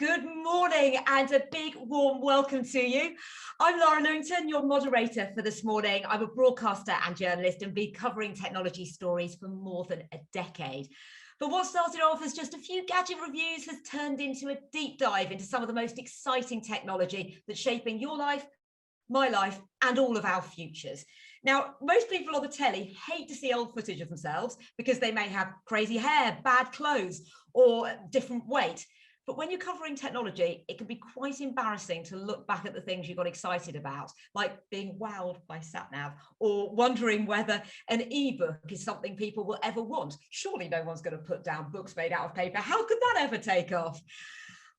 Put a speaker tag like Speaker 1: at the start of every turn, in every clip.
Speaker 1: Good morning and a big warm welcome to you. I'm Lara Lewington, your moderator for this morning. I'm a broadcaster and journalist and been covering technology stories for more than a decade. But what started off as just a few gadget reviews has turned into a deep dive into some of the most exciting technology that's shaping your life, my life, and all of our futures. Now, most people on the telly hate to see old footage of themselves because they may have crazy hair, bad clothes, or different weight. But when you're covering technology, it can be quite embarrassing to look back at the things you got excited about, like being wowed by SatNav or wondering whether an ebook is something people will ever want. Surely no one's going to put down books made out of paper. How could that ever take off?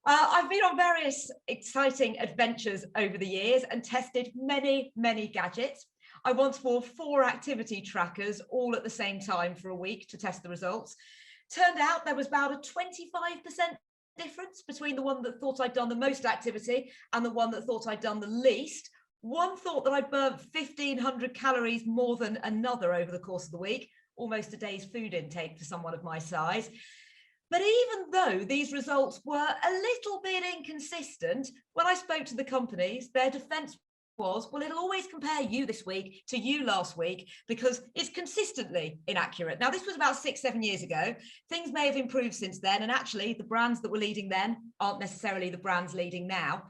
Speaker 1: I've been on various exciting adventures over the years and tested many gadgets. I once wore 4 activity trackers all at the same time for a week to test the results. Turned out there was about a 25% difference between the one that thought I'd done the most activity and the one that thought I'd done the least. One thought that I burnt 1,500 calories more than another over the course of the week, almost a day's food intake for someone of my size. But even though these results were a little bit inconsistent, when I spoke to the companies, their defense was, well, it'll always compare you this week to you last week because it's consistently inaccurate. Now, this was about 6-7 years ago. Things may have improved since then, and actually the brands that were leading then aren't necessarily the brands leading now.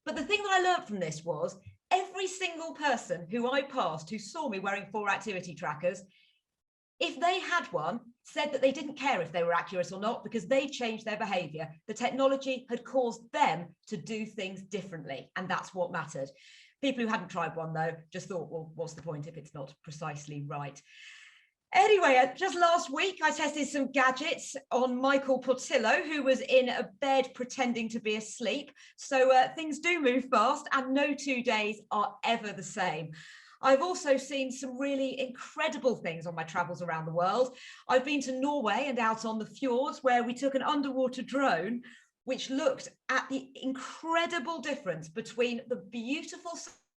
Speaker 1: But the thing that I learned from this was every single person who I passed who saw me wearing 4 activity trackers, if they had one, said that they didn't care if they were accurate or not because they changed their behavior. The technology had caused them to do things differently, and that's what mattered. People who hadn't tried one, though, just thought, well, what's the point if it's not precisely right? Anyway, just last week, I tested some gadgets on Michael Portillo, who was in a bed pretending to be asleep. So things do move fast, and no 2 days are ever the same. I've also seen some really incredible things on my travels around the world. I've been to Norway and out on the fjords where we took an underwater drone which looked at the incredible difference between the beautiful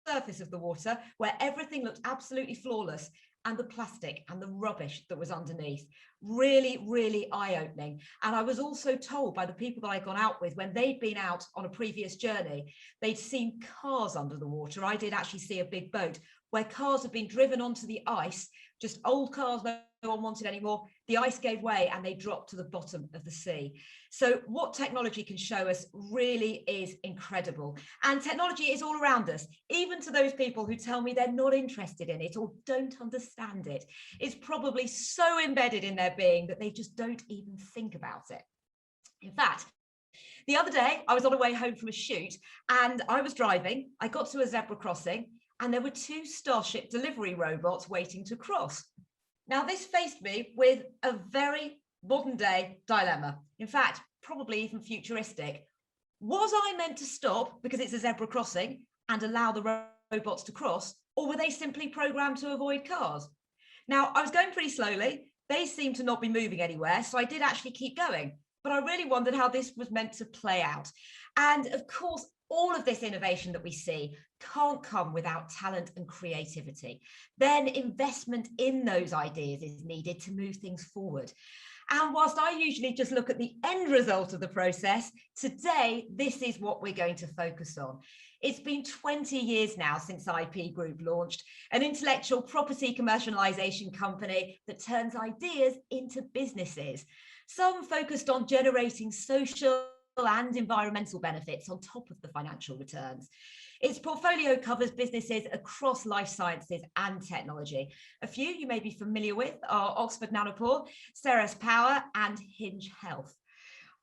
Speaker 1: surface of the water, where everything looked absolutely flawless, and the plastic and the rubbish that was underneath. Really eye-opening. And I was also told by the people that I'd gone out with, when they'd been out on a previous journey, they'd seen cars under the water. I did actually see a big boat where cars had been driven onto the ice, just old cars no one wanted anymore. The ice gave way and they dropped to the bottom of the sea. So what technology can show us really is incredible. And technology is all around us, even to those people who tell me they're not interested in it or don't understand it. It's probably so embedded in their being that they just don't even think about it. In fact, the other day, I was on the way home from a shoot and I was driving. I got to a zebra crossing and there were 2 Starship delivery robots waiting to cross. Now, this faced me with a very modern day dilemma. In fact, probably even futuristic. Was I meant to stop because it's a zebra crossing and allow the robots to cross, or were they simply programmed to avoid cars? Now, I was going pretty slowly. They seemed to not be moving anywhere, so I did actually keep going. But I really wondered how this was meant to play out. And of course, all of this innovation that we see can't come without talent and creativity. Then investment in those ideas is needed to move things forward. And whilst I usually just look at the end result of the process, today, this is what we're going to focus on. It's been 20 years now since IP Group launched, an intellectual property commercialization company that turns ideas into businesses. Some focused on generating social and environmental benefits on top of the financial returns. Its portfolio covers businesses across life sciences and technology. A few you may be familiar with are Oxford Nanopore, Ceres Power, and Hinge Health.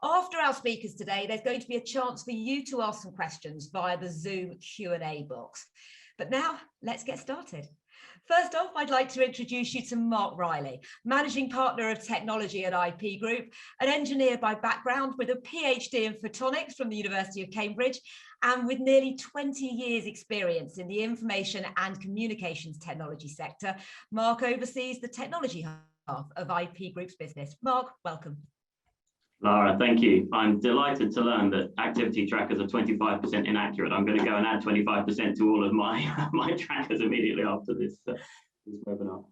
Speaker 1: After our speakers today, there's going to be a chance for you to ask some questions via the Zoom Q&A box. But now, let's get started. First off, I'd like to introduce you to Mark Reilly, Managing Partner of Technology at IP Group, an engineer by background with a PhD in photonics from the University of Cambridge, and with nearly 20 years experience in the information and communications technology sector. Mark oversees the technology half of IP Group's business. Mark, welcome.
Speaker 2: Lara, thank you. I'm delighted to learn that activity trackers are 25% inaccurate. I'm going to go and add 25% to all of my trackers immediately after this webinar.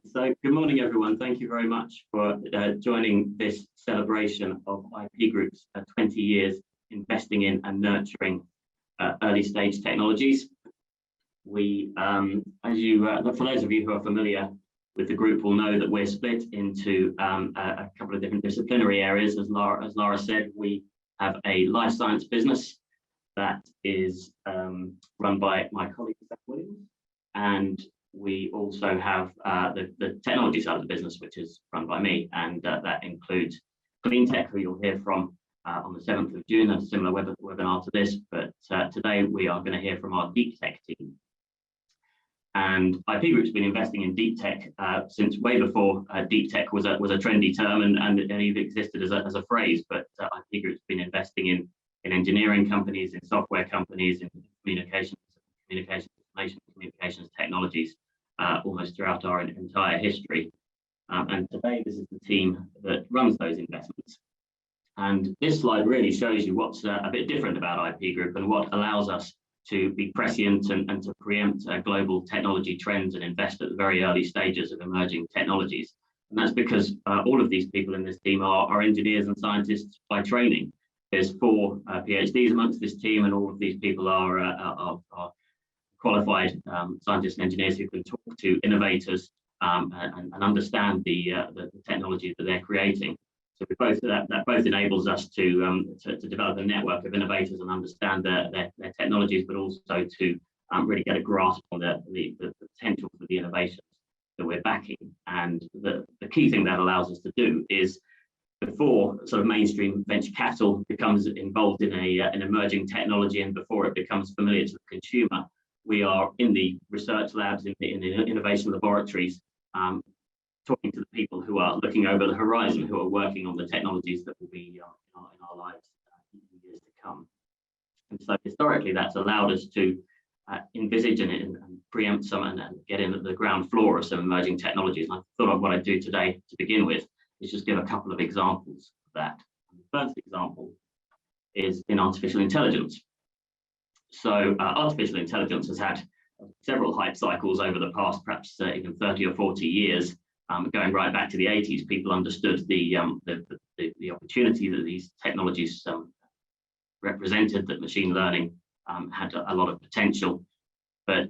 Speaker 2: So good morning, everyone. Thank you very much for joining this celebration of IP Group's 20 years investing in and nurturing early stage technologies. We, for those of you who are familiar with the group, will know that we're split into a couple of different disciplinary areas. As Lara said, we have a life science business that is run by my colleague, Zach Williams, and we also have the technology side of the business, which is run by me, and that includes Clean Tech, who you'll hear from on the 7th of June, a similar webinar to this, but today we are going to hear from our Deeptech team. And IP Group's been investing in deep tech since way before deep tech was a trendy term and even existed as a phrase. But IP Group's been investing in engineering companies, in software companies, in communications technologies almost throughout our entire history. And today, this is the team that runs those investments. And this slide really shows you what's a bit different about IP Group and what allows us to be prescient and to preempt global technology trends and invest at the very early stages of emerging technologies. And that's because all of these people in this team are engineers and scientists by training. There's 4 PhDs amongst this team, and all of these people are qualified scientists and engineers who can talk to innovators and understand the technology that they're creating. So that both enables us to develop a network of innovators and understand their technologies, but also to really get a grasp on the potential for the innovations that we're backing. And the key thing that allows us to do is, before sort of mainstream venture capital becomes involved in an emerging technology and before it becomes familiar to the consumer, we are in the research labs, in the innovation laboratories, talking to the people who are looking over the horizon, who are working on the technologies that will be in our lives in years to come. And so historically, that's allowed us to envisage and preempt some and get in at the ground floor of some emerging technologies. And I thought what I'd do today to begin with is just give a couple of examples of that. And the first example is in artificial intelligence. So artificial intelligence has had several hype cycles over the past, perhaps even 30 or 40 years. Going right back to the 80s, people understood the opportunity that these technologies represented, that machine learning had a lot of potential. But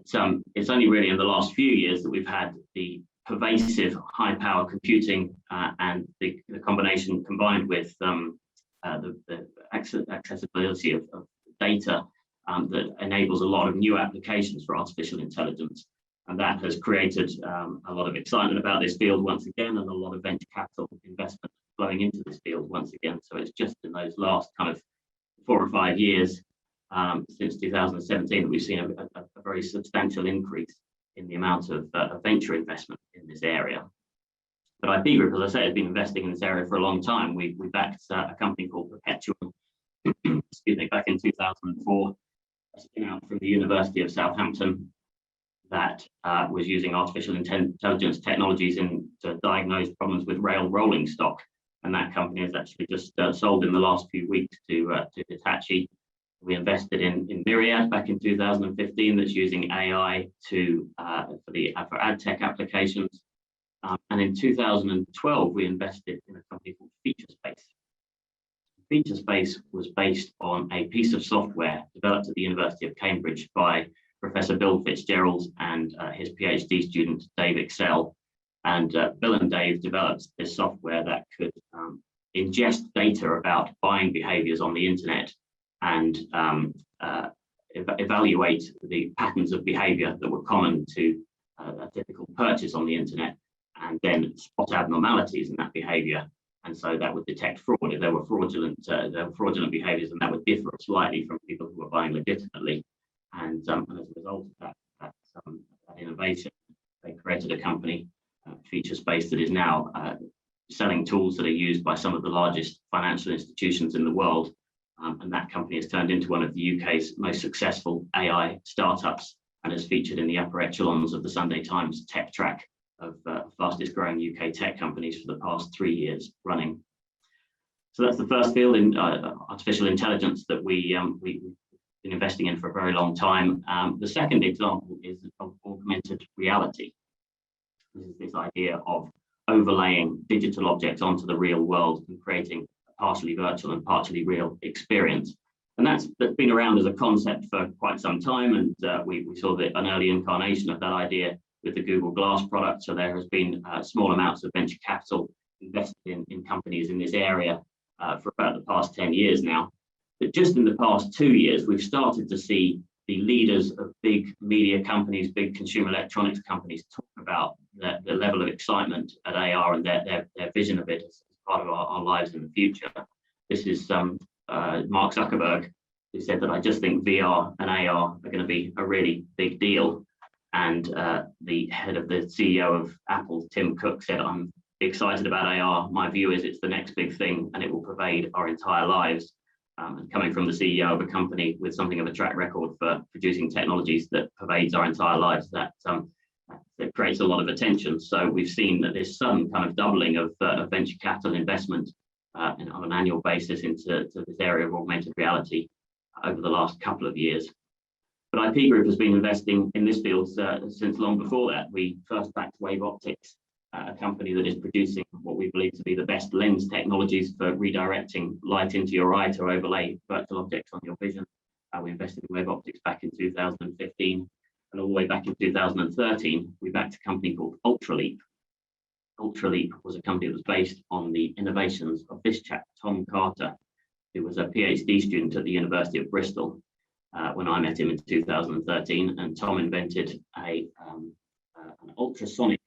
Speaker 2: it's only really in the last few years that we've had the pervasive high power computing and the combination combined with the accessibility of data that enables a lot of new applications for artificial intelligence. And that has created a lot of excitement about this field once again, and a lot of venture capital investment flowing into this field once again. So it's just in those last kind of 4 or 5 years, since 2017, that we've seen a very substantial increase in the amount of venture investment in this area. But IP Group, as I say, has been investing in this area for a long time. We backed a company called Perpetual, excuse me, back in 2004, a spin out from the University of Southampton, that was using artificial intelligence technologies to diagnose problems with rail rolling stock. And that company has actually just sold in the last few weeks to Hitachi. We invested in Myriad back in 2015, that's using AI for ad tech applications. And in 2012, we invested in a company called FeatureSpace. FeatureSpace was based on a piece of software developed at the University of Cambridge by Professor Bill Fitzgerald and his PhD student, Dave Excel. And Bill and Dave developed this software that could ingest data about buying behaviors on the internet and evaluate the patterns of behavior that were common to a typical purchase on the internet, and then spot abnormalities in that behavior. And so that would detect fraud. If there were fraudulent behaviors, and that would differ slightly from people who were buying legitimately. And as a result of that innovation, they created a company, FeatureSpace, that is now selling tools that are used by some of the largest financial institutions in the world. And that company has turned into one of the UK's most successful AI startups, and is featured in the upper echelons of the Sunday Times tech track of fastest growing UK tech companies for the past 3 years running. So that's the first field in artificial intelligence that we've been investing in for a very long time. The second example is of augmented reality. This is this idea of overlaying digital objects onto the real world and creating a partially virtual and partially real experience. And that's been around as a concept for quite some time. And we saw an early incarnation of that idea with the Google Glass product. So there has been small amounts of venture capital invested in companies in this area for about the past 10 years now. But just in the past 2 years, we've started to see the leaders of big media companies, big consumer electronics companies talk about the level of excitement at AR and their vision of it as part of our lives in the future. This is Mark Zuckerberg, who said that I just think VR and AR are going to be a really big deal. And the head of the CEO of Apple, Tim Cook, said, I'm excited about AR. My view is it's the next big thing and it will pervade our entire lives. And coming from the CEO of a company with something of a track record for producing technologies that pervades our entire lives, that creates a lot of attention. So we've seen that there's some kind of doubling of venture capital investment on an annual basis into this area of augmented reality over the last couple of years. But IP Group has been investing in this field since long before that. We first backed Wave Optics, a company that is producing what we believe to be the best lens technologies for redirecting light into your eye to overlay virtual objects on your vision. We invested in Wave Optics back in 2015, and all the way back in 2013, we backed a company called Ultraleap. Ultraleap was a company that was based on the innovations of this chap, Tom Carter, who was a PhD student at the University of Bristol when I met him in 2013, and Tom invented an ultrasonic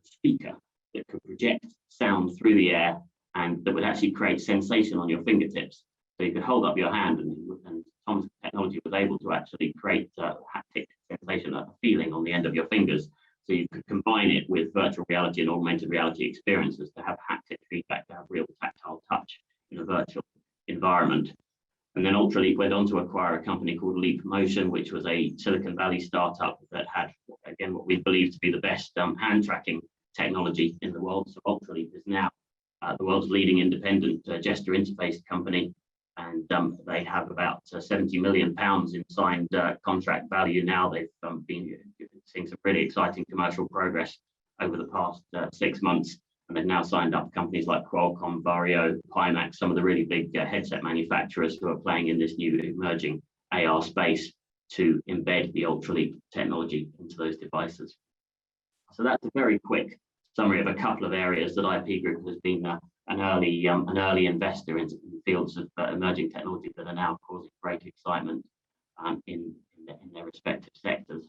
Speaker 2: speaker that could project sound through the air and that would actually create sensation on your fingertips. So you could hold up your hand and Tom's technology was able to actually create haptic sensation, a feeling on the end of your fingers. So you could combine it with virtual reality and augmented reality experiences to have haptic feedback, to have real tactile touch in a virtual environment. And then Ultraleap went on to acquire a company called Leap Motion, which was a Silicon Valley startup that had, again, what we believe to be the best hand tracking technology in the world. So Ultraleap is now the world's leading independent gesture interface company, and they have about £70 million in signed contract value now. They've been seeing some really exciting commercial progress over the past 6 months, and they've now signed up companies like Qualcomm, Varjo, Pimax, some of the really big headset manufacturers who are playing in this new emerging AR space to embed the Ultraleap technology into those devices. So that's a very quick summary of a couple of areas that IP Group has been an early investor in fields of emerging technology that are now causing great excitement in their respective sectors.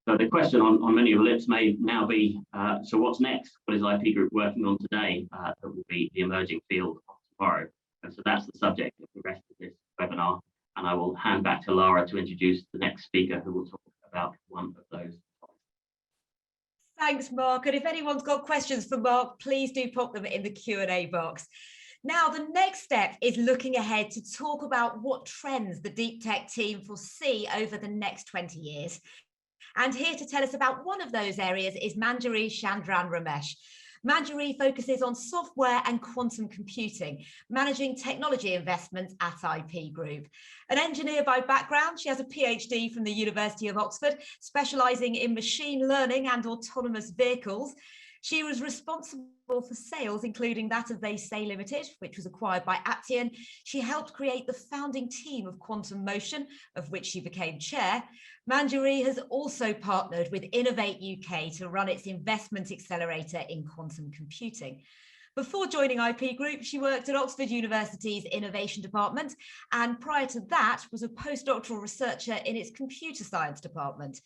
Speaker 2: So the question on many of the lips may now be, so what's next? What is IP Group working on today that will be the emerging field of tomorrow? And so that's the subject of the rest of this webinar. And I will hand back to Lara to introduce the next speaker who will talk about one of those.
Speaker 1: Thanks, Mark. And if anyone's got questions for Mark, please do pop them in the Q&A box. Now, the next step is looking ahead to talk about what trends the Deeptech team foresee over the next 20 years. And here to tell us about one of those areas is Manjari Chandran-Ramesh. Manjari focuses on software and quantum computing, managing technology investments at IP Group. An engineer by background, she has a PhD from the University of Oxford, specialising in machine learning and autonomous vehicles. She was responsible for sales, including that of They Say Limited, which was acquired by Aptian. She helped create the founding team of Quantum Motion, of which she became chair. Manjari has also partnered with Innovate UK to run its investment accelerator in quantum computing. Before joining IP Group, she worked at Oxford University's Innovation Department, and prior to that was a postdoctoral researcher in its Computer Science Department.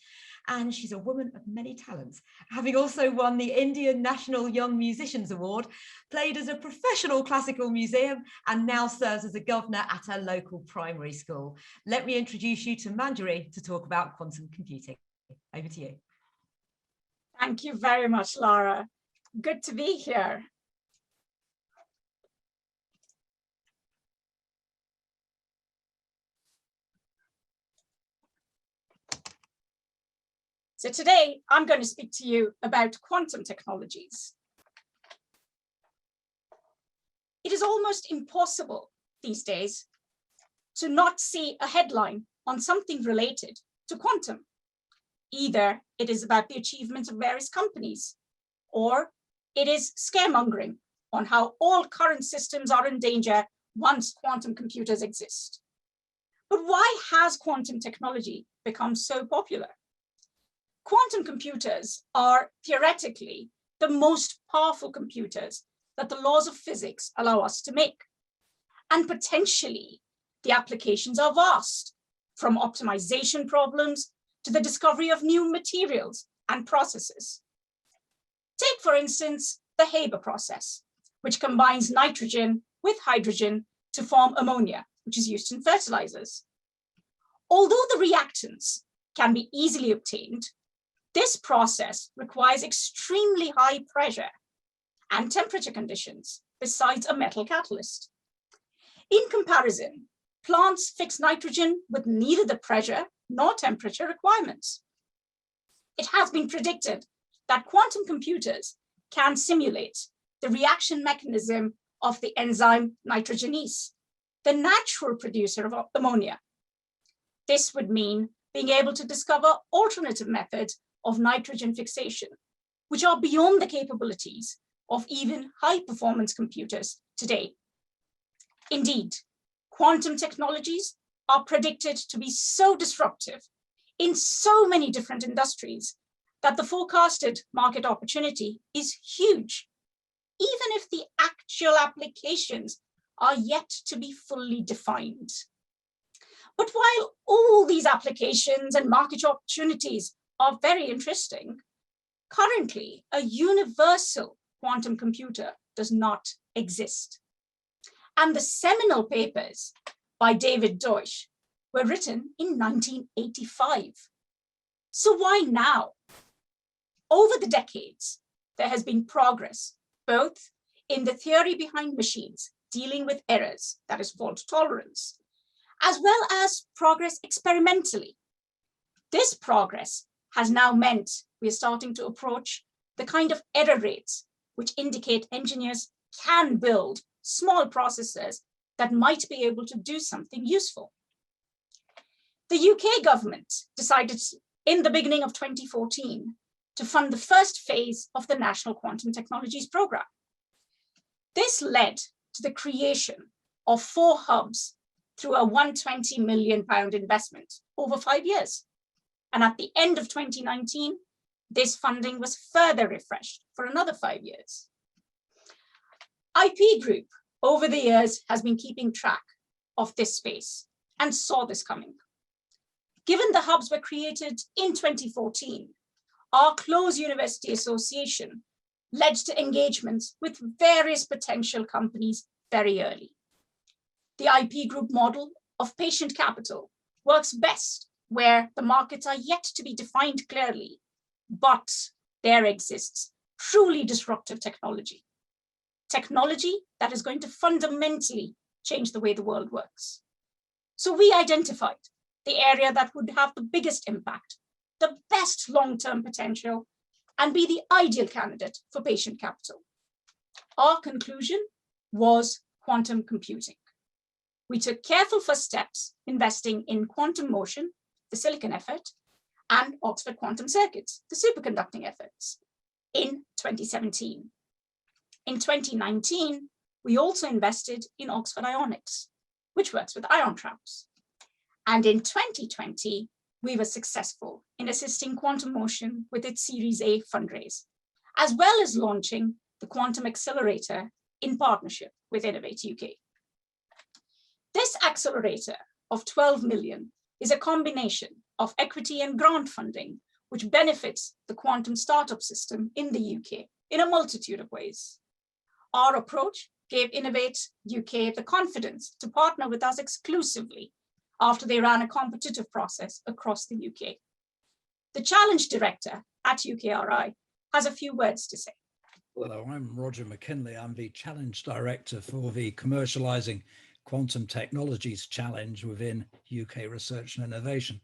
Speaker 1: And she's a woman of many talents, having also won the Indian National Young Musicians Award, played as a professional classical museum, and now serves as a governor at her local primary school. Let me introduce you to Manjari to talk about quantum computing. Over to you.
Speaker 3: Thank you very much, Lara. Good to be here. So today, I'm going to speak to you about quantum technologies. It is almost impossible these days to not see a headline on something related to quantum. Either it is about the achievements of various companies, or it is scaremongering on how all current systems are in danger once quantum computers exist. But why has quantum technology become so popular? Quantum computers are theoretically the most powerful computers that the laws of physics allow us to make. And potentially, the applications are vast, from optimization problems to the discovery of new materials and processes. Take, for instance, the Haber process, which combines nitrogen with hydrogen to form ammonia, which is used in fertilizers. Although the reactants can be easily obtained, this process requires extremely high pressure and temperature conditions, besides a metal catalyst. In comparison, plants fix nitrogen with neither the pressure nor temperature requirements. It has been predicted that quantum computers can simulate the reaction mechanism of the enzyme nitrogenase, the natural producer of ammonia. This would mean being able to discover alternative methods of nitrogen fixation, which are beyond the capabilities of even high-performance computers today. Indeed, quantum technologies are predicted to be so disruptive in so many different industries that the forecasted market opportunity is huge, even if the actual applications are yet to be fully defined. But while all these applications and market opportunities are very interesting, currently a universal quantum computer does not exist. And the seminal papers by David Deutsch were written in 1985. So why now? Over the decades, there has been progress, both in the theory behind machines dealing with errors, that is fault tolerance, as well as progress experimentally. This progress has now meant we are starting to approach the kind of error rates which indicate engineers can build small processors that might be able to do something useful. The UK government decided in the beginning of 2014 to fund the first phase of the National Quantum Technologies Programme. This led to the creation of 4 hubs through a £120 million investment over 5 years. And at the end of 2019, this funding was further refreshed for another 5 years. IP Group over the years has been keeping track of this space and saw this coming. Given the hubs were created in 2014, our close university association led to engagements with various potential companies very early. The IP Group model of patient capital works best where the markets are yet to be defined clearly, but there exists truly disruptive technology. Technology that is going to fundamentally change the way the world works. So we identified the area that would have the biggest impact, the best long-term potential, and be the ideal candidate for patient capital. Our conclusion was quantum computing. We took careful first steps investing in quantum motion, the silicon effort, and Oxford Quantum Circuits, the superconducting efforts, in 2017. In 2019, we also invested in Oxford Ionics, which works with ion traps. And in 2020, we were successful in assisting Quantum Motion with its Series A fundraise, as well as launching the Quantum Accelerator in partnership with Innovate UK. This accelerator of 12 million is a combination of equity and grant funding, which benefits the quantum startup system in the UK in a multitude of ways. Our approach gave Innovate UK the confidence to partner with us exclusively after they ran a competitive process across the UK. The challenge director at UKRI has a few words to say.
Speaker 4: Hello, I'm Roger McKinley. I'm the challenge director for the Commercialising Quantum Technologies Challenge within UK Research and Innovation.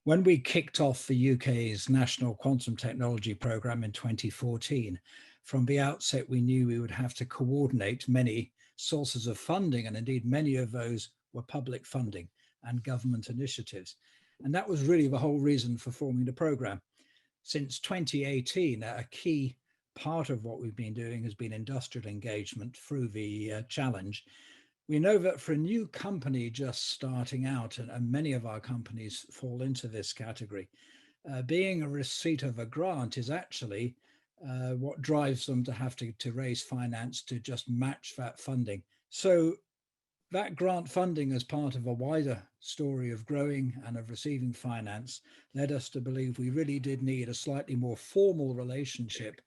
Speaker 4: When we kicked off the UK's National Quantum Technology Programme in 2014, from the outset, we knew we would have to coordinate many sources of funding, and indeed many of those were public funding and government initiatives. And that was really the whole reason for forming the programme. Since 2018, a key part of what we've been doing has been industrial engagement through the challenge. We know that for a new company just starting out, and many of our companies fall into this category, being a receipt of a grant is actually what drives them to have to raise finance to just match that funding. So that grant funding as part of a wider story of growing and of receiving finance led us to believe we really did need a slightly more formal relationship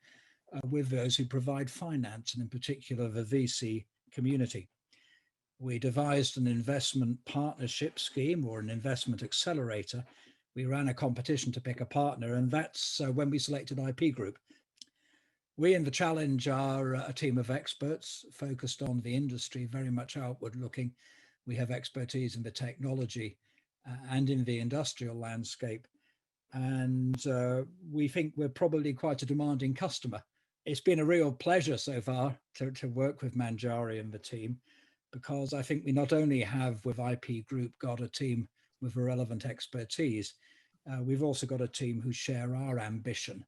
Speaker 4: with those who provide finance, and in particular the VC community. We devised an investment partnership scheme or an investment accelerator. We ran a competition to pick a partner, and that's when we selected IP Group. We in the Challenge are a team of experts focused on the industry, very much outward looking. We have expertise in the technology and in the industrial landscape. And we think we're probably quite a demanding customer. It's been a real pleasure so far to work with Manjari and the team, because I think we not only have with IP Group got a team with relevant expertise, we've also got a team who share our ambition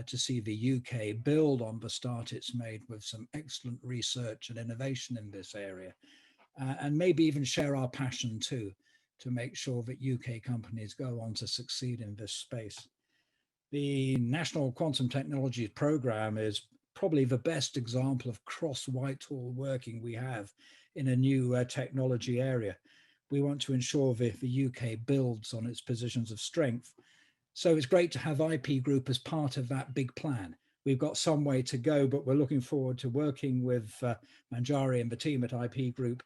Speaker 4: to see the UK build on the start it's made with some excellent research and innovation in this area, and maybe even share our passion too, to make sure that UK companies go on to succeed in this space. The National Quantum Technologies Programme is probably the best example of cross-Whitehall working we have in a new technology area. We want to ensure that the UK builds on its positions of strength. So it's great to have IP Group as part of that big plan. We've got some way to go, but we're looking forward to working with Manjari and the team at IP Group,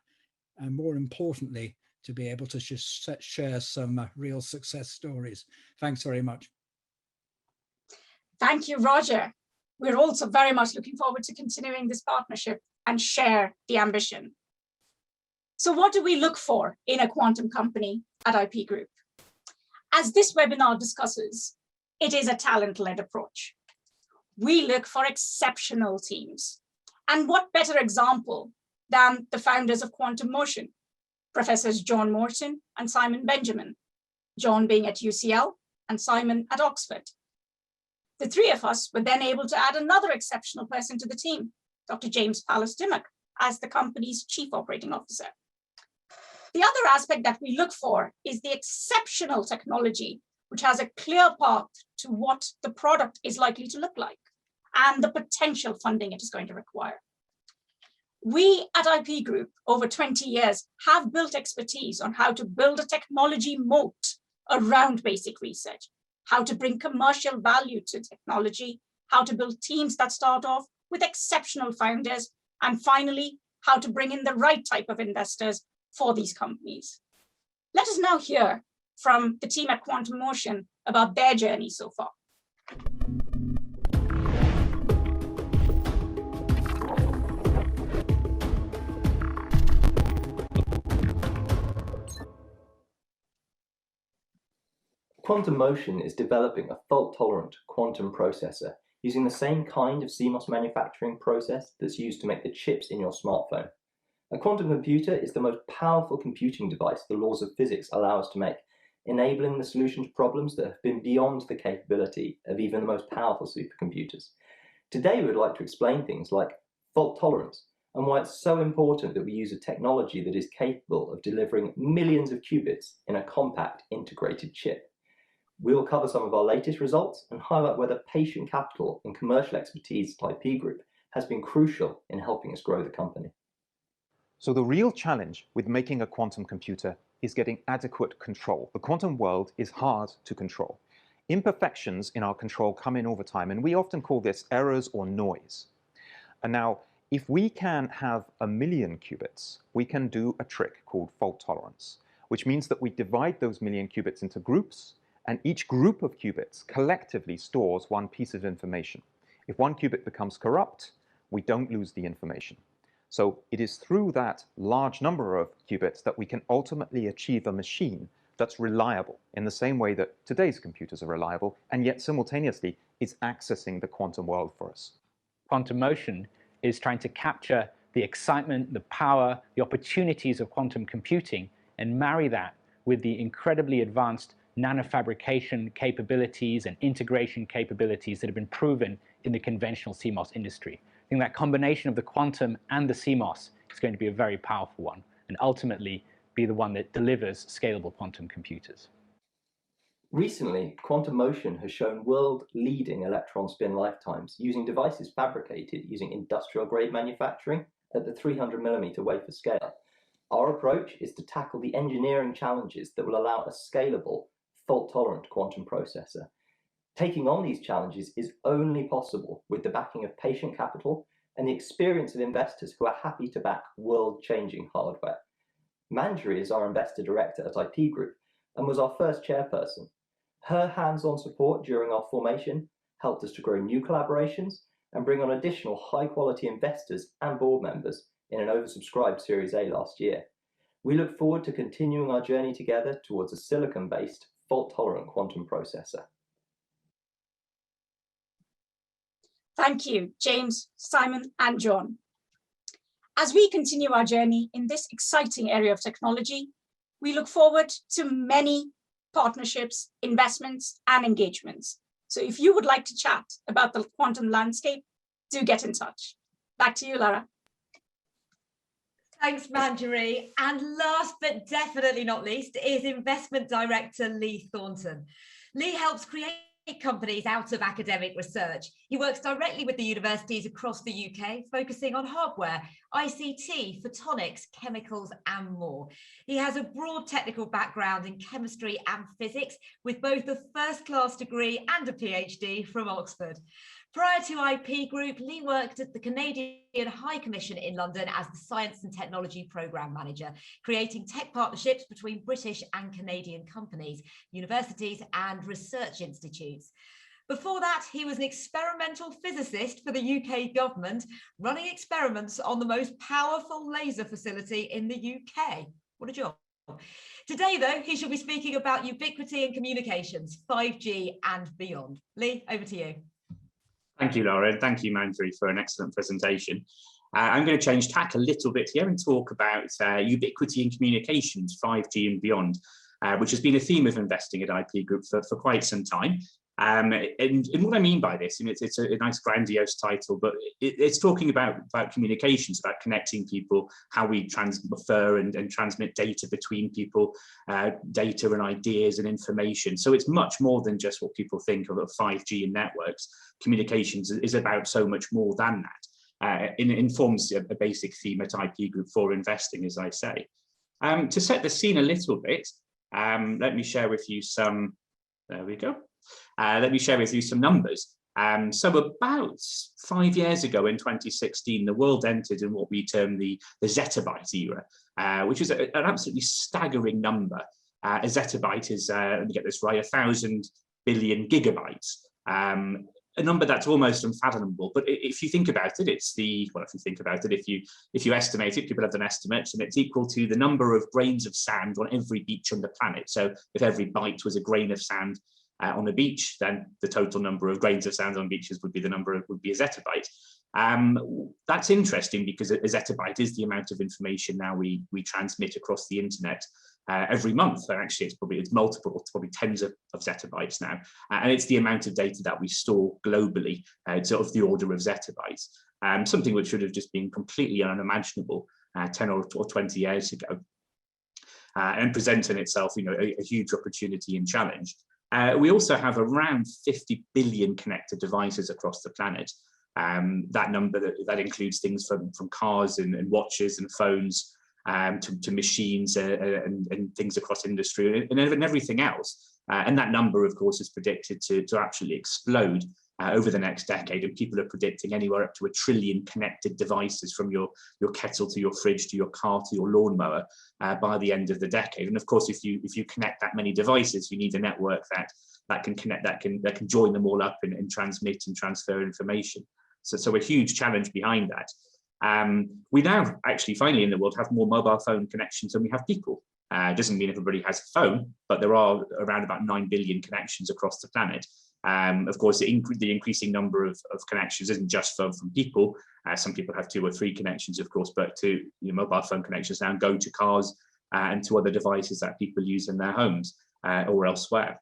Speaker 4: and more importantly, to be able to just share some real success stories. Thanks very much.
Speaker 3: Thank you, Roger. We're also very much looking forward to continuing this partnership and share the ambition. So what do we look for in a quantum company at IP Group? As this webinar discusses, it is a talent-led approach. We look for exceptional teams. And what better example than the founders of Quantum Motion, Professors John Morton and Simon Benjamin, John being at UCL and Simon at Oxford. The three of us were then able to add another exceptional person to the team, Dr. James Pallas-Dimmock, as the company's Chief Operating Officer. The other aspect that we look for is the exceptional technology, which has a clear path to what the product is likely to look like and the potential funding it is going to require. We at IP Group, over 20 years, have built expertise on how to build a technology moat around basic research, how to bring commercial value to technology, how to build teams that start off with exceptional founders, and finally, how to bring in the right type of investors for these companies. Let us now hear from the team at Quantum Motion about their journey so far.
Speaker 5: Quantum Motion is developing a fault-tolerant quantum processor using the same kind of CMOS manufacturing process that's used to make the chips in your smartphone. A quantum computer is the most powerful computing device the laws of physics allow us to make, enabling the solution to problems that have been beyond the capability of even the most powerful supercomputers. Today, we would like to explain things like fault tolerance and why it's so important that we use a technology that is capable of delivering millions of qubits in a compact integrated chip. We'll cover some of our latest results and highlight whether patient capital and commercial expertise at IP Group has been crucial in helping us grow the company.
Speaker 6: So the real challenge with making a quantum computer is getting adequate control. The quantum world is hard to control. Imperfections in our control come in over time, and we often call this errors or noise. And now, if we can have 1,000,000 qubits, we can do a trick called fault tolerance, which means that we divide those 1,000,000 qubits into groups, and each group of qubits collectively stores one piece of information. If one qubit becomes corrupt, we don't lose the information. So it is through that large number of qubits that we can ultimately achieve a machine that's reliable in the same way that today's computers are reliable, and yet simultaneously is accessing the quantum world for us.
Speaker 7: Quantum Motion is trying to capture the excitement, the power, the opportunities of quantum computing and marry that with the incredibly advanced nanofabrication capabilities and integration capabilities that have been proven in the conventional CMOS industry. I think that combination of the quantum and the CMOS is going to be a very powerful one and ultimately be the one that delivers scalable quantum computers.
Speaker 5: Recently, quantum motion has shown world-leading electron spin lifetimes using devices fabricated using industrial-grade manufacturing at the 300mm wafer scale. Our approach is to tackle the engineering challenges that will allow a scalable, fault-tolerant quantum processor. Taking on these challenges is only possible with the backing of patient capital and the experience of investors who are happy to back world-changing hardware. Manjari is our investor director at IP Group and was our first chairperson. Her hands-on support during our formation helped us to grow new collaborations and bring on additional high-quality investors and board members in an oversubscribed Series A last year. We look forward to continuing our journey together towards a silicon-based, fault-tolerant quantum processor.
Speaker 3: Thank you, James, Simon, and John. As we continue our journey in this exciting area of technology, we look forward to many partnerships, investments, and engagements. So if you would like to chat about the quantum landscape, do get in touch. Back to you, Lara.
Speaker 1: Thanks, Manjari. And last but definitely not least is Investment Director Lee Thornton. Lee helps create companies out of academic research. He works directly with the universities across the UK, focusing on hardware, ICT, photonics, chemicals, and more. He has a broad technical background in chemistry and physics, with both a first-class degree and a PhD from Oxford. Prior to IP Group, Lee worked at the Canadian High Commission in London as the Science and Technology Programme Manager, creating tech partnerships between British and Canadian companies, universities and research institutes. Before that, he was an experimental physicist for the UK government, running experiments on the most powerful laser facility in the UK. What a job. Today, though, he shall be speaking about ubiquity and communications, 5G and beyond. Lee, over to you.
Speaker 8: Thank you, Lara, and thank you, Manjari, for an excellent presentation. I'm going to change tack a little bit here and talk about ubiquity in communications, 5G and beyond, which has been a theme of investing at IP Group for quite some time. And what I mean by this, and it's a nice grandiose title, but it's talking about communications, about connecting people, how we transfer and transmit data between people, data and ideas and information. So it's much more than just what people think of 5G and networks. Communications is about so much more than that. It informs a basic theme at IP Group for investing, as I say. To set the scene a little bit, let me share with you some, there we go. Let me share with you some numbers. So about 5 years ago in 2016, the world entered in what we term the zettabyte era, which is an absolutely staggering number. A zettabyte is, let me get this right, 1,000 billion gigabytes. A number that's almost unfathomable, but if you think about it, it's the, well, if you think about it, if you estimate it, people have done estimates, and it's equal to the number of grains of sand on every beach on the planet. So if every byte was a grain of sand on a beach, then the total number of grains of sand on beaches would be the number, would be a zettabyte. That's interesting because a zettabyte is the amount of information now we transmit across the internet every month. And actually it's multiple, it's probably tens of zettabytes now. And it's the amount of data that we store globally, sort of the order of zettabytes. Something which should have just been completely unimaginable 10 or 20 years ago. And presents in itself, you know, a huge opportunity and challenge. We also have around 50 billion connected devices across the planet. That number, that includes things from cars and watches and phones to machines and things across industry and everything else. And that number, of course, is predicted to absolutely explode over the next decade. And people are predicting anywhere up to 1 trillion connected devices, from your kettle to your fridge to your car to your lawnmower by the end of the decade. And of course, if you connect that many devices, you need a network that can connect, that can join them all up and transmit and transfer information. So a huge challenge behind that. We now actually finally in the world have more mobile phone connections than we have people. Doesn't mean everybody has a phone, but there are around about 9 billion connections across the planet. Of course, the increasing number of connections isn't just from people. Some people have 2 or 3 connections, of course, but to mobile phone connections now go to cars and to other devices that people use in their homes or elsewhere.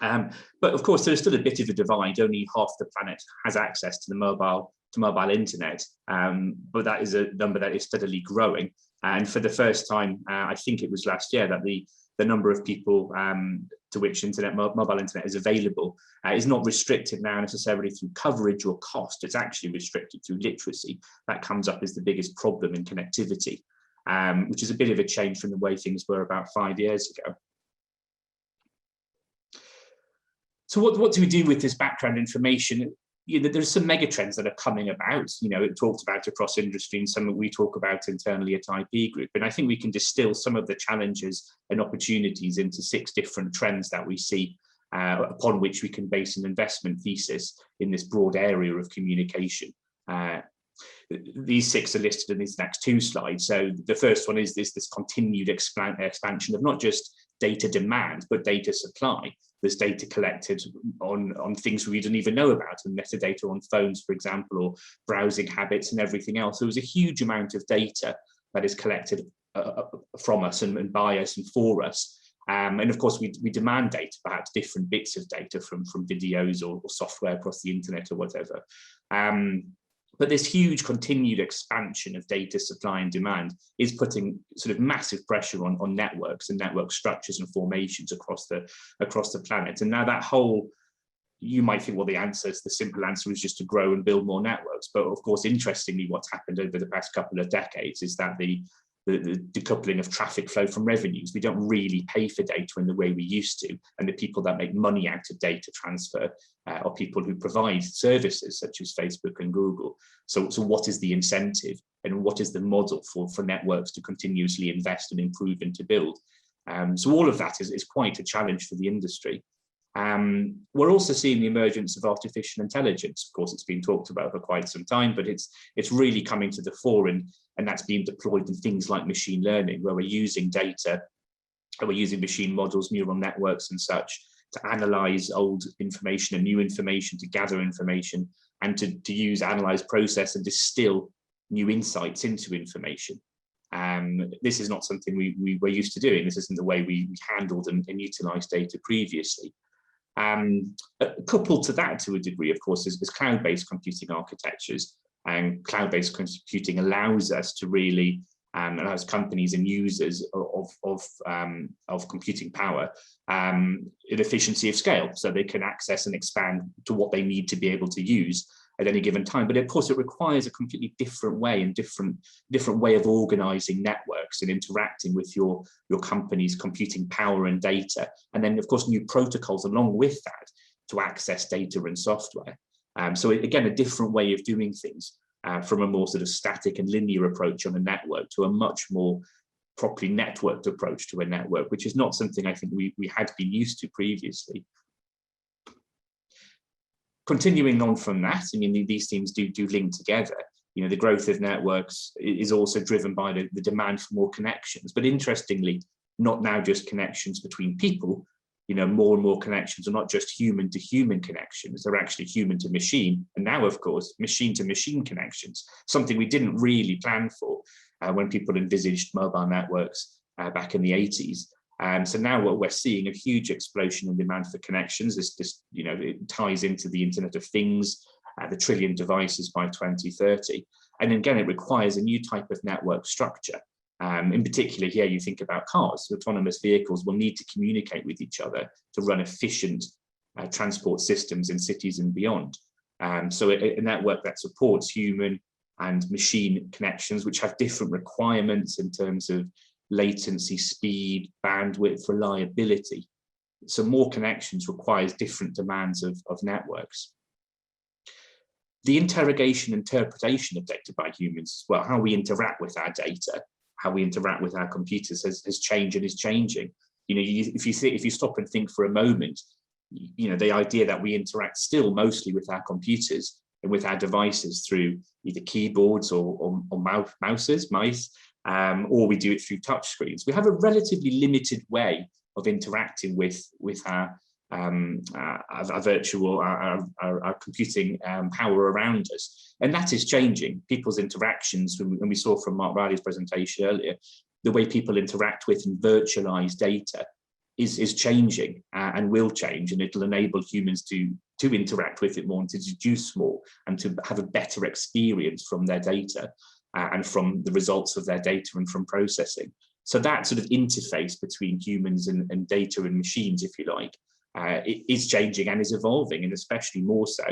Speaker 8: But of course, there's still a bit of a divide. Only half the planet has access to the mobile to mobile internet, but that is a number that is steadily growing. And for the first time, I think it was last year, that the number of people to which mobile internet is available is not restricted now necessarily through coverage or cost. It's actually restricted through literacy. That comes up as the biggest problem in connectivity, which is a bit of a change from the way things were about 5 years ago. So what do we do with this background information? There's some mega trends that are coming about, it talked about across industry, and some that we talk about internally at IP Group. And I think we can distill some of the challenges and opportunities into 6 different trends that we see, upon which we can base an investment thesis in this broad area of communication. These 6 are listed in these next 2 slides. So the first one is this continued expansion of not just data demand, but data supply. There's data collected on things we didn't even know about, and metadata on phones, for example, or browsing habits and everything else. There was a huge amount of data that is collected from us and by us and for us. And of course, we demand data, perhaps different bits of data from videos or software across the internet or whatever. But this huge continued expansion of data supply and demand is putting sort of massive pressure on networks and network structures and formations across the planet. And now that whole, you might think, well, the simple answer is just to grow and build more networks. But of course, interestingly, what's happened over the past couple of decades is that the decoupling of traffic flow from revenues. We don't really pay for data in the way we used to, and the people that make money out of data transfer are people who provide services such as Facebook and Google. So what is the incentive, and what is the model for networks to continuously invest and improve and to build? So all of that is quite a challenge for the industry. We're also seeing the emergence of artificial intelligence. Of course, it's been talked about for quite some time, but it's really coming to the fore, and that's being deployed in things like machine learning, where we're using data, and we're using machine models, neural networks and such, to analyze old information and new information, to gather information, and to use, analyze, process, and distill new insights into information. This is not something we were used to doing. This isn't the way we handled and utilized data previously. Coupled to that, to a degree, of course, is cloud-based computing architectures. And cloud-based computing allows us to really, allows companies and users of computing power in efficiency of scale, so they can access and expand to what they need to be able to use at any given time. But of course, it requires a completely different way and different way of organizing networks and interacting with your company's computing power and data. And then, of course, new protocols along with that to access data and software. So again, a different way of doing things, from a more sort of static and linear approach on a network to a much more properly networked approach to a network, which is not something I think we had been used to previously. Continuing on from that, I mean, these things do link together. The growth of networks is also driven by the demand for more connections, but interestingly, not now just connections between people. More and more connections are not just human to human connections, they're actually human to machine. And now, of course, machine to machine connections, something we didn't really plan for when people envisaged mobile networks back in the 80s. So now what we're seeing, a huge explosion in demand for connections. It ties into the Internet of Things, the trillion devices by 2030. And again, it requires a new type of network structure. In particular, here you think about cars. Autonomous vehicles will need to communicate with each other to run efficient transport systems in cities and beyond. So a network that supports human and machine connections, which have different requirements in terms of latency, speed, bandwidth, reliability. So more connections requires different demands of networks. The interrogation, interpretation of data by humans as well, how we interact with our data, how we interact with our computers has changed and is changing. If you stop and think for a moment, the idea that we interact still mostly with our computers and with our devices through either keyboards or mice, or we do it through touch screens. We have a relatively limited way of interacting with our virtual, our computing power around us. And that is changing. People's interactions, and we saw from Mark Reilly's presentation earlier, the way people interact with and virtualize data is changing and will change, and it'll enable humans to interact with it more and to deduce more and to have a better experience from their data and from the results of their data and from processing. So that sort of interface between humans and data and machines, if you like, it is changing and is evolving, and especially more so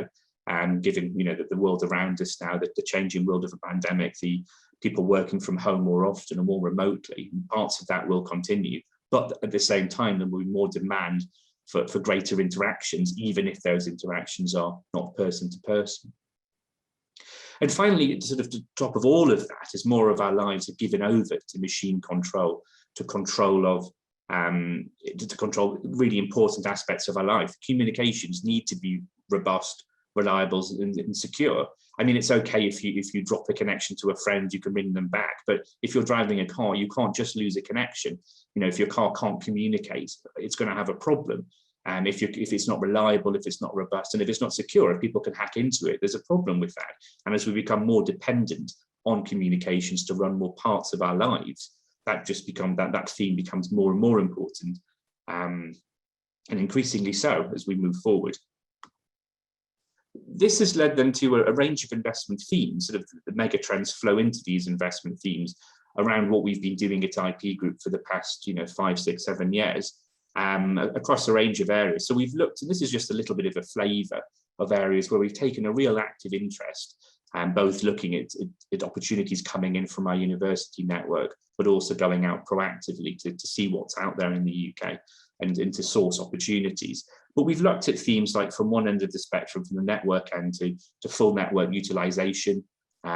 Speaker 8: given the world around us now, that the changing world of a pandemic, the people working from home more often and more remotely, parts of that will continue. But at the same time, there will be more demand for greater interactions, even if those interactions are not person to person. And finally, sort of the top of all of that, is more of our lives are given over to machine control, to control really important aspects of our life. Communications need to be robust, reliable, and secure. I mean, it's okay if you drop a connection to a friend, you can ring them back. But if you're driving a car, you can't just lose a connection. If your car can't communicate, it's going to have a problem. If it's not reliable, if it's not robust, and if it's not secure, if people can hack into it, there's a problem with that. And as we become more dependent on communications to run more parts of our lives, that theme becomes more and more important, and increasingly so as we move forward. This has led then to a range of investment themes. Sort of the mega trends flow into these investment themes around what we've been doing at IP Group for the past 5, 6, 7 years. Across a range of areas. So we've looked, and this is just a little bit of a flavour of areas where we've taken a real active interest, and both looking at opportunities coming in from our university network, but also going out proactively to see what's out there in the UK and to source opportunities. But we've looked at themes like from one end of the spectrum, from the network end to full network utilisation,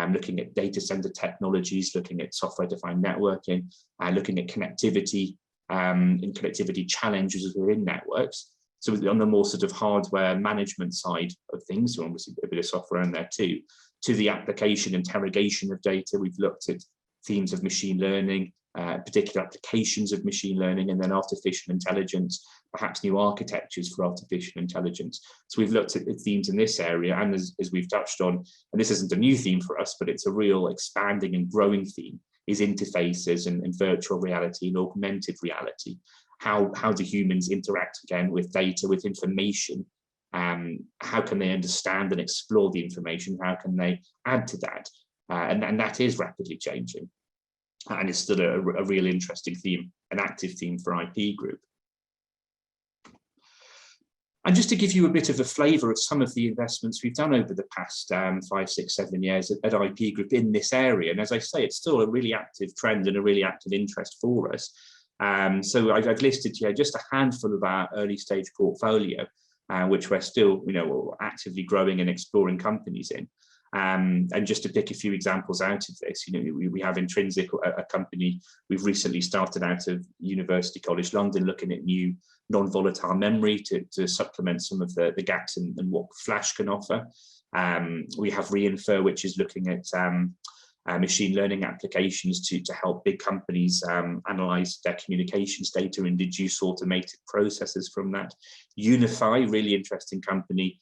Speaker 8: looking at data centre technologies, looking at software-defined networking, looking at connectivity, in connectivity challenges within networks. So on the more sort of hardware management side of things, so obviously a bit of software in there too, to the application interrogation of data, we've looked at themes of machine learning, particular applications of machine learning, and then artificial intelligence, perhaps new architectures for artificial intelligence. So we've looked at themes in this area, and as we've touched on, and this isn't a new theme for us, but it's a real expanding and growing theme, is interfaces and virtual reality and augmented reality. How do humans interact again with data, with information? How can they understand and explore the information? How can they add to that? And that is rapidly changing. And it's still a real interesting theme, an active theme for IP Group. And just to give you a bit of a flavour of some of the investments we've done over the past 5, 6, 7 years at IP Group in this area. And as I say, it's still a really active trend and a really active interest for us. So I've listed here just a handful of our early stage portfolio, which we're still actively growing and exploring companies in. And just to pick a few examples out of this, we have Intrinsic, a company we've recently started out of University College London, looking at new non-volatile memory to supplement some of the gaps in what Flash can offer. We have Reinfer, which is looking at machine learning applications to help big companies analyze their communications data and deduce automated processes from that. Unify, really interesting company,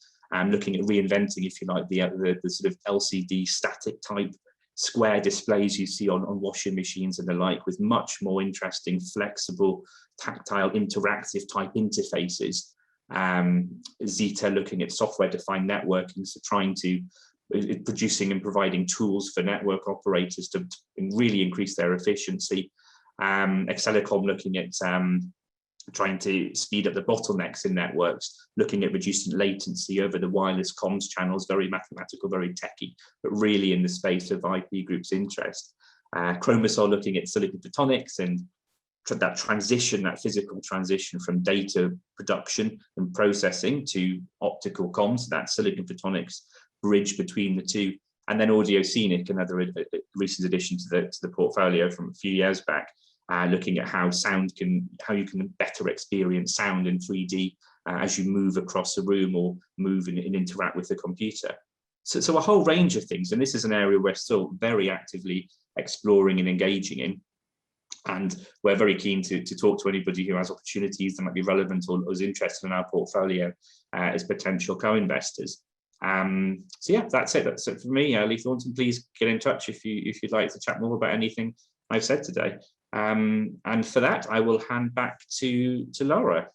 Speaker 8: looking at reinventing, if you like, the sort of LCD static type square displays you see on washing machines and the like, with much more interesting, flexible, tactile, interactive type interfaces. Zeta, looking at software-defined networking, so trying to producing and providing tools for network operators to really increase their efficiency. Accelercom, looking at trying to speed up the bottlenecks in networks, looking at reducing latency over the wireless comms channels, very mathematical, very techy, but really in the space of IP Group's interest. Chromosol, looking at silicon photonics and that transition, that physical transition from data production and processing to optical comms, that silicon photonics bridge between the two. And then Audio Scenic, another recent addition to the portfolio from a few years back, looking at how you can better experience sound in 3D as you move across a room or move and interact with the computer. So a whole range of things, and this is an area we're still very actively exploring and engaging in. And we're very keen to talk to anybody who has opportunities that might be relevant or is interested in our portfolio as potential co-investors. So yeah, that's it. That's it for me. Lee Thornton, please get in touch if you'd like to chat more about anything I've said today. And for that, I will hand back to Lara.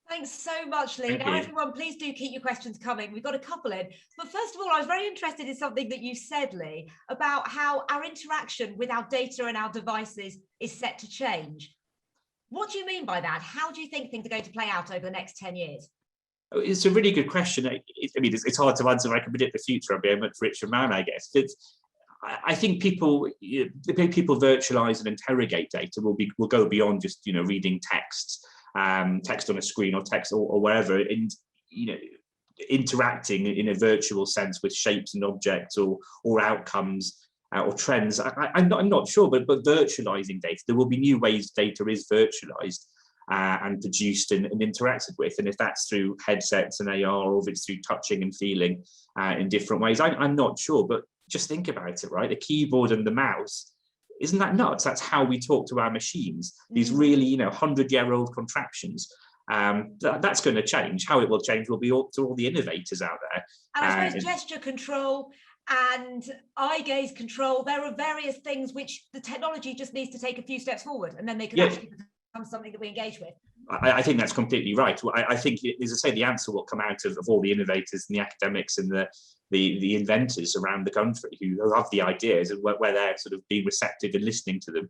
Speaker 1: Thanks so much, Lee.
Speaker 2: Thank
Speaker 1: Now,
Speaker 2: you.
Speaker 1: everyone, please do keep your questions coming. We've got a couple in. But first of all, I was very interested in something that you said, Lee, about how our interaction with our data and our devices is set to change. What do you mean by that? How do you think things are going to play out over the next 10 years?
Speaker 8: It's a really good question. I mean, it's hard to answer. I can predict the future. I'll be a much richer man, I guess. I think people virtualize and interrogate data will go beyond just reading texts, text on a screen or text or wherever, and interacting in a virtual sense with shapes and objects or outcomes or trends. I'm not sure, but virtualizing data, there will be new ways data is virtualized and produced and interacted with, and if that's through headsets and AR, or if it's through touching and feeling in different ways, I'm not sure. But just think about it, right? The keyboard and the mouse, isn't that nuts? That's how we talk to our machines. These really 100-year-old contraptions. That's going to change. How it will change will be up to all the innovators out there.
Speaker 1: And I suppose gesture control and eye gaze control, there are various things which the technology just needs to take a few steps forward, and then they can actually become something that we engage with.
Speaker 8: I think that's completely right. I think, as I say, the answer will come out of all the innovators and the academics and the inventors around the country who have the ideas and where they're sort of being receptive and listening to them.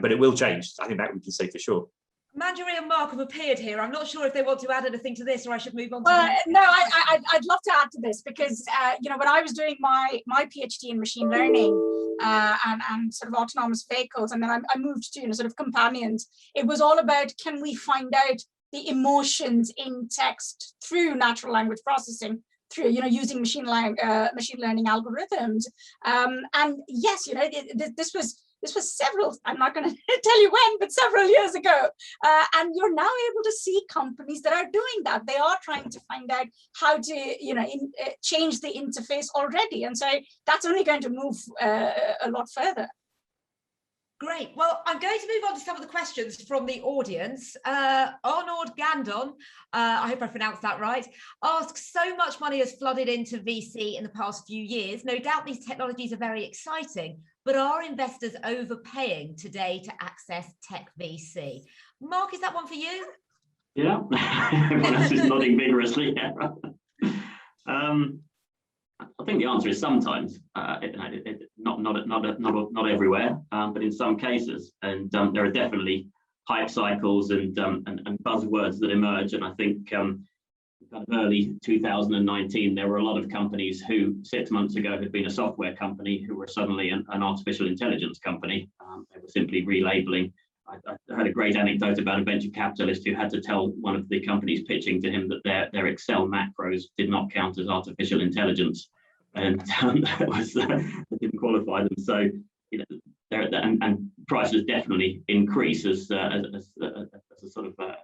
Speaker 8: But it will change. I think that we can say for sure.
Speaker 1: Manjari and Mark have appeared here. I'm not sure if they want to add anything to this, or I should move on to
Speaker 3: no, I'd love to add to this, because when I was doing my PhD in machine learning and sort of autonomous vehicles, and then I moved to sort of companions, it was all about, can we find out the emotions in text through natural language processing, through using machine learning algorithms, and yes, this was several, I'm not going to tell you when, but several years ago. And you're now able to see companies that are doing that. They are trying to find out how to, change the interface already. And so that's only going to move a lot further.
Speaker 1: Great. Well, I'm going to move on to some of the questions from the audience. Arnaud Gandon, I hope I pronounced that right, asks, so much money has flooded into VC in the past few years. No doubt these technologies are very exciting, but are investors overpaying today to access tech VC? Mark, is that one for you?
Speaker 2: Yeah, everyone else is nodding vigorously. I think the answer is sometimes, not everywhere, but in some cases. And there are definitely hype cycles and buzzwords that emerge. And I think kind of early 2019, there were a lot of companies who 6 months ago had been a software company who were suddenly an artificial intelligence company. They were simply relabeling. I heard a great anecdote about a venture capitalist who had to tell one of the companies pitching to him that their Excel macros did not count as artificial intelligence, and that didn't qualify them. So and prices definitely increase as a sort of a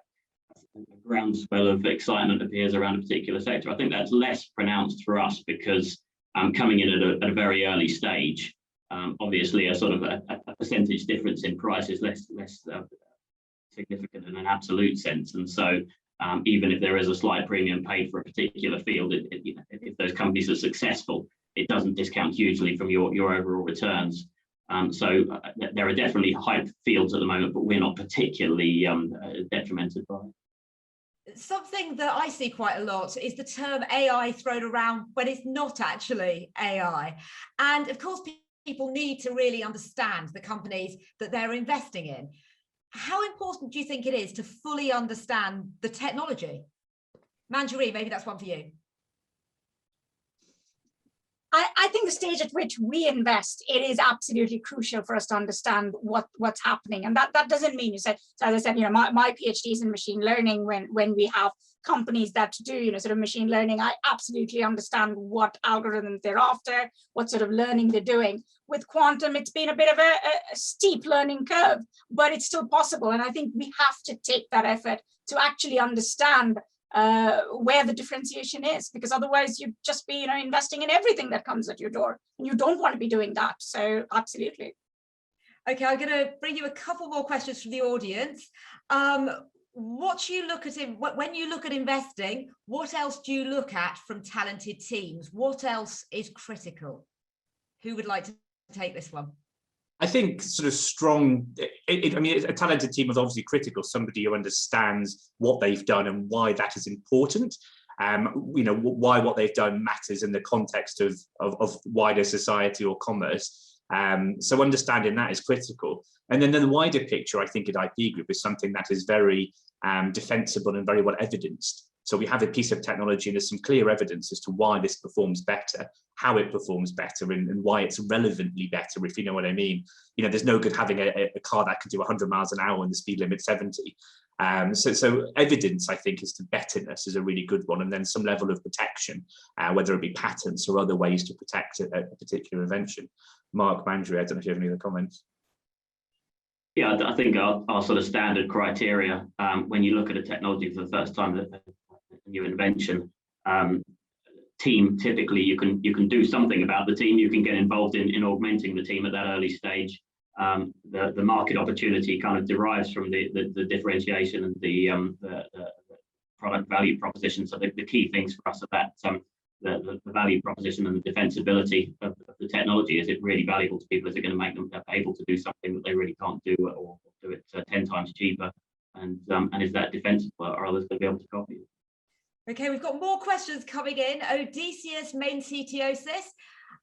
Speaker 2: groundswell of excitement appears around a particular sector. I think that's less pronounced for us because coming in at a very early stage. Obviously, a sort of a percentage difference in price is less significant in an absolute sense, and so even if there is a slight premium paid for a particular field, if those companies are successful, it doesn't discount hugely from your overall returns. So there are definitely hype fields at the moment, but we're not particularly detrimented by it.
Speaker 1: Something that I see quite a lot is the term AI thrown around when it's not actually AI, and of course, people need to really understand the companies that they're investing in. How important do you think it is to fully understand the technology? Manjari, maybe that's one for you.
Speaker 3: I think the stage at which we invest, it is absolutely crucial for us to understand what's happening. And that doesn't mean, so as I said, my PhD is in machine learning. When we have companies that do, sort of machine learning, I absolutely understand what algorithms they're after, what sort of learning they're doing. With quantum, it's been a bit of a steep learning curve, but it's still possible. And I think we have to take that effort to actually understand where the differentiation is, because otherwise you'd just be investing in everything that comes at your door, and you don't want to be doing that. So absolutely.
Speaker 1: Okay, I'm going to bring you a couple more questions from the audience. What you look at when you look at investing, what else do you look at from talented teams? What else is critical? Who would like to take this one?
Speaker 8: I think sort of strong, I mean, a talented team is obviously critical, somebody who understands what they've done and why that is important. You know, why what they've done matters in the context of wider society or commerce. So understanding that is critical. And then the wider picture, I think, at IP Group is something that is very defensible and very well evidenced. So we have a piece of technology and there's some clear evidence as to why this performs better, how it performs better, and why it's relevantly better, if you know what I mean. You know, there's no good having a car that can do 100 miles an hour when the speed limit's 70. So evidence, I think, as to betterness is a really good one, and then some level of protection, whether it be patents or other ways to protect a particular invention. Mark, Manjari, I don't know if you have any other comments.
Speaker 2: Yeah, I think our sort of standard criteria when you look at a technology for the first time, a new invention, team, typically you can do something about the team, you can get involved in augmenting the team at that early stage. The market opportunity kind of derives from the differentiation and the product value proposition. So the key things for us are that the value proposition and the defensibility of the technology. Is it really valuable to people? Is it going to make them able to do something that they really can't do, or do it 10 times cheaper? And is that defensible? Are others going to be able to copy it?
Speaker 1: Okay, we've got more questions coming in. Odysseus main CTOsis.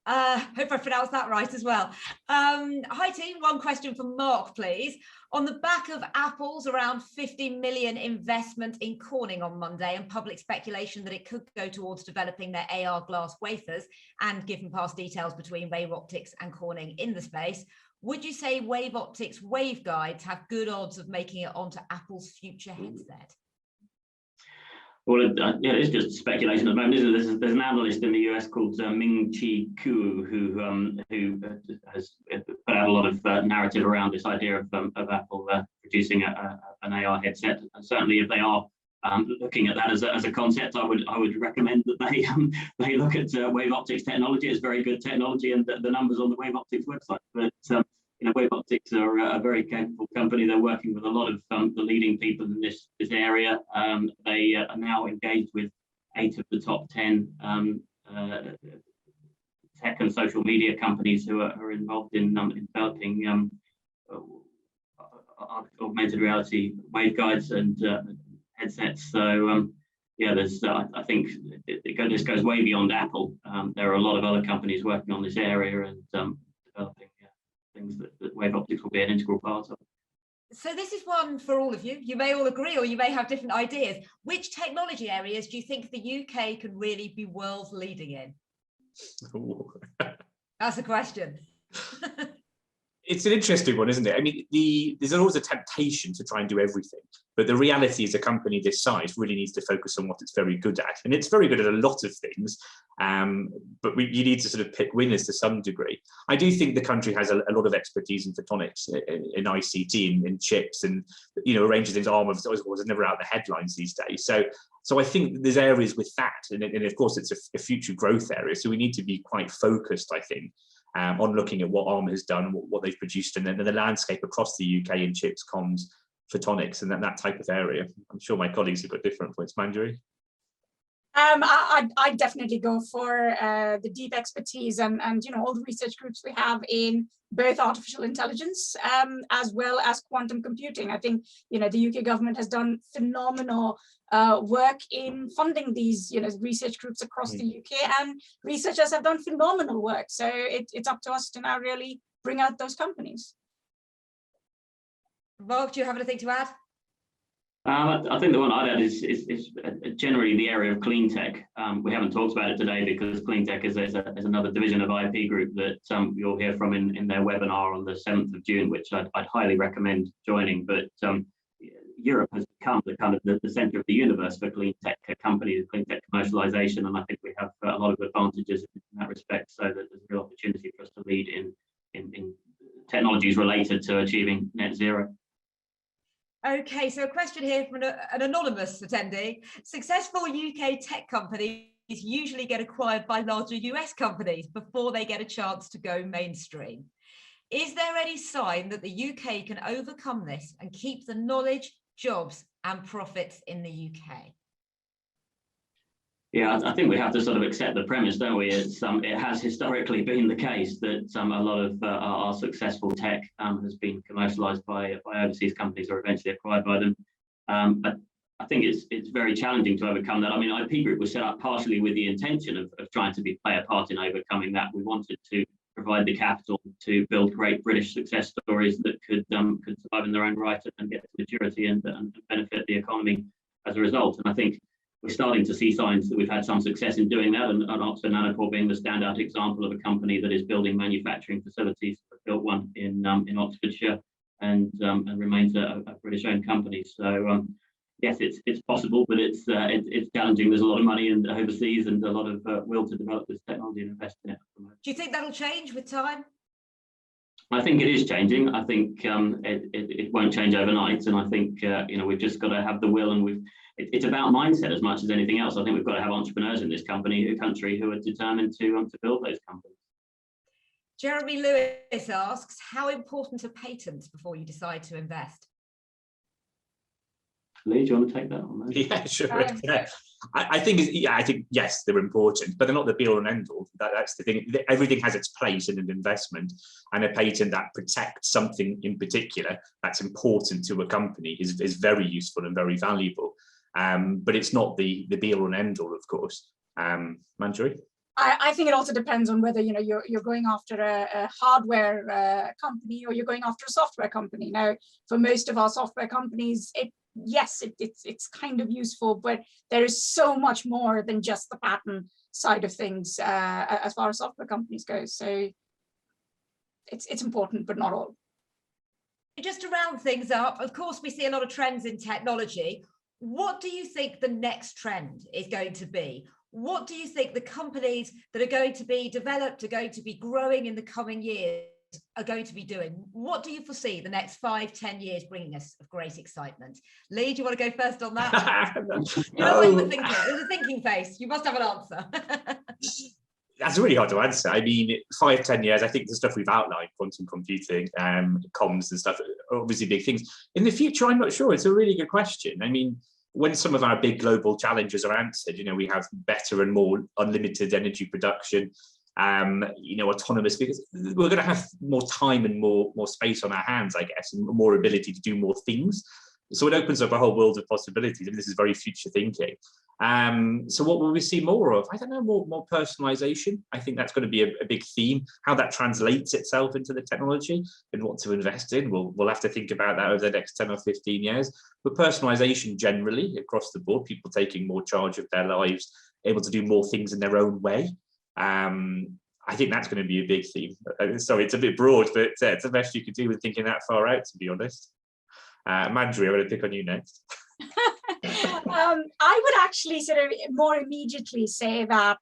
Speaker 1: Hope I pronounced that right as well. Hi team, one question from Mark, please. On the back of Apple's around 50 million investment in Corning on Monday and public speculation that it could go towards developing their AR glass wafers, and given past details between Wave Optics and Corning in the space, would you say Wave Optics waveguides have good odds of making it onto Apple's future headset?
Speaker 2: Well, yeah, it's just speculation at the moment, isn't it? There's an analyst in the US called Ming-Chi Kuo who has put out a lot of narrative around this idea of Apple producing an AR headset. And certainly, if they are looking at that as a concept, I would recommend that they look at Wave Optics technology as very good technology, and the numbers on the Wave Optics website. But you know, Wave Optics are a very capable company. They're working with a lot of the leading people in this area. They are now engaged with 8 of the top 10 tech and social media companies who are involved in developing augmented reality waveguides and headsets. So yeah, there's I think this goes way beyond Apple. There are a lot of other companies working on this area and developing things that Wave Optics will be an integral part of.
Speaker 1: So this is one for all of you. You may all agree, or you may have different ideas. Which technology areas do you think the UK can really be world leading in? That's a question.
Speaker 8: It's an interesting one, isn't it? I mean, there's always a temptation to try and do everything, but the reality is a company this size really needs to focus on what it's very good at, and it's very good at a lot of things. But you need to sort of pick winners to some degree. I do think the country has a lot of expertise in photonics, in ICT, in chips, and a range of things. ARM was never out of the headlines these days. So I think there's areas with that, and of course it's a future growth area. So we need to be quite focused, I think, on looking at what ARM has done, what they've produced, and then the landscape across the UK in chips, comms, photonics, and that type of area. I'm sure my colleagues have got different points. Manjari?
Speaker 3: I'd definitely go for the deep expertise and all the research groups we have in both artificial intelligence as well as quantum computing. I think the UK government has done phenomenal work in funding these research groups across the UK, and researchers have done phenomenal work. So it's up to us to now really bring out those companies.
Speaker 1: Mark, do you have anything to add?
Speaker 2: I think the one I'd add is generally the area of clean tech. We haven't talked about it today because clean tech is another division of IP Group that you'll hear from in their webinar on the 7th of June, which I'd highly recommend joining. But Europe has become the centre of the universe for clean tech companies, clean tech commercialisation, and I think we have a lot of advantages in that respect. So that there's a real opportunity for us to lead in technologies related to achieving net zero.
Speaker 1: Okay, so a question here from an anonymous attendee. Successful UK tech companies usually get acquired by larger US companies before they get a chance to go mainstream. Is there any sign that the UK can overcome this and keep the knowledge, jobs and profits in the UK?
Speaker 2: Yeah, I think we have to sort of accept the premise, don't we? It has historically been the case that a lot of our successful tech has been commercialized by overseas companies or eventually acquired by them. But I think it's very challenging to overcome that. I mean, IP Group was set up partially with the intention of trying to play a part in overcoming that. We wanted to provide the capital to build great British success stories that could survive in their own right and get to maturity and benefit the economy as a result. And I think we're starting to see signs that we've had some success in doing that, and Oxford Nanopore being the standout example of a company that is building manufacturing facilities. Built one in Oxfordshire and remains a British-owned company. So yes, it's possible, but it's challenging. There's a lot of money overseas and a lot of will to develop this technology and invest in it.
Speaker 1: Do you think that'll change with time?
Speaker 2: I think it is changing. I think it won't change overnight, and I think we've just got to have the will, and it's about mindset as much as anything else. I think we've got to have entrepreneurs in this country who are determined to build those companies.
Speaker 1: Jeremy Lewis asks, how important are patents before you decide to invest?
Speaker 2: Lee, do you want to take that on?
Speaker 8: Yeah, sure. Yeah. I think yes, they're important, but they're not the be all and end all. That's the thing. Everything has its place in an investment, and a patent that protects something in particular that's important to a company is very useful and very valuable. But it's not the be all and end all, of course. Manjari?
Speaker 3: I think it also depends on whether you're going after a hardware company or you're going after a software company. Now, for most of our software companies, it's kind of useful, but there is so much more than just the patent side of things as far as software companies go. So it's important, but not all.
Speaker 1: Just to round things up, of course, we see a lot of trends in technology. What do you think the next trend is going to be? What do you think the companies that are going to be developed, are going to be growing in the coming years, are going to be doing? What do you foresee the next 5-10 years bringing us of great excitement? Lee, do you want to go first on that?
Speaker 8: No.
Speaker 1: You were thinking. There's a thinking face. You must have an answer.
Speaker 8: That's really hard to answer. I mean, 5-10 years, I think the stuff we've outlined, quantum computing, comms and stuff, are obviously big things. In the future, I'm not sure. It's a really good question. I mean, when some of our big global challenges are answered, we have better and more unlimited energy production, autonomous, because we're going to have more time and more space on our hands, I guess, and more ability to do more things. So it opens up a whole world of possibilities. I mean, this is very future thinking. So what will we see more of? I don't know, more personalization. I think that's going to be a big theme. How that translates itself into the technology and what to invest in, we'll have to think about that over the next 10 or 15 years. But personalization generally across the board, people taking more charge of their lives, able to do more things in their own way. I think that's going to be a big theme. So it's a bit broad, but it's the best you could do with thinking that far out, to be honest. Manjari, I'm going to pick on you next.
Speaker 3: I would actually sort of more immediately say that